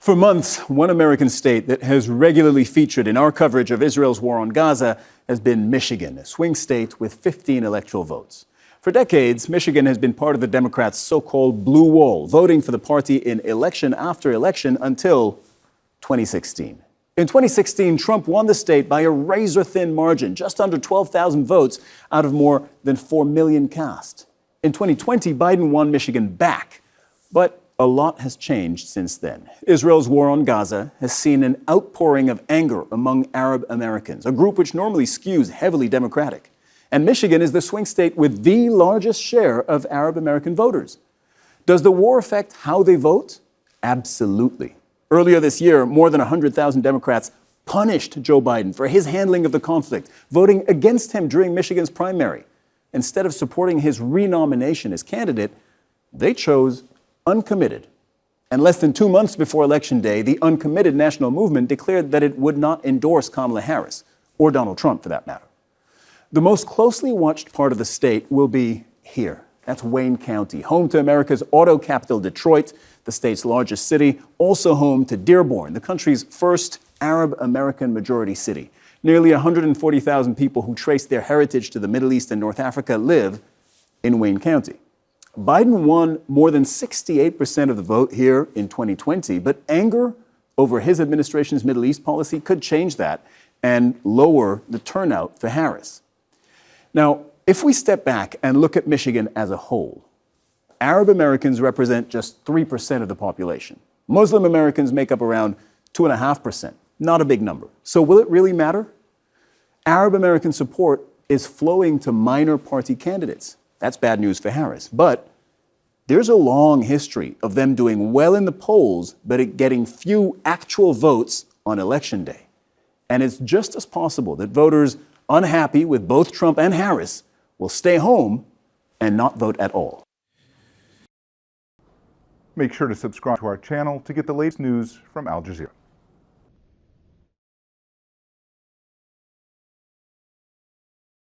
For months, one American state that has regularly featured in our coverage of Israel's war on Gaza has been Michigan, a swing state with 15 electoral votes. For decades, Michigan has been part of the Democrats' so-called blue wall, voting for the party in election after election until 2016. In 2016, Trump won the state by a razor-thin margin, just under 12,000 votes out of more than 4 million cast. In 2020, Biden won Michigan back, but a lot has changed since then. Israel's war on Gaza has seen an outpouring of anger among Arab Americans, a group which normally skews heavily Democratic. And Michigan is the swing state with the largest share of Arab American voters. Does the war affect how they vote? Absolutely. Earlier this year, more than 100,000 Democrats punished Joe Biden for his handling of the conflict, voting against him during Michigan's primary. Instead of supporting his renomination as candidate, they chose uncommitted. And less than 2 months before Election Day, the uncommitted national movement declared that it would not endorse Kamala Harris, or Donald Trump for that matter. The most closely watched part of the state will be here. That's Wayne County, home to America's auto capital, Detroit, the state's largest city, also home to Dearborn, the country's first Arab American majority city. Nearly 140,000 people who trace their heritage to the Middle East and North Africa live in Wayne County. Biden won more than 68% of the vote here in 2020, but anger over his administration's Middle East policy could change that and lower the turnout for Harris. Now, if we step back and look at Michigan as a whole, Arab Americans represent just 3% of the population. Muslim Americans make up around 2.5%, not a big number. So will it really matter? Arab American support is flowing to minor party candidates. That's bad news for Harris. But there's a long history of them doing well in the polls, but getting few actual votes on Election Day. And it's just as possible that voters unhappy with both Trump and Harris will stay home and not vote at all. Make sure to subscribe to our channel to get the latest news from Al Jazeera.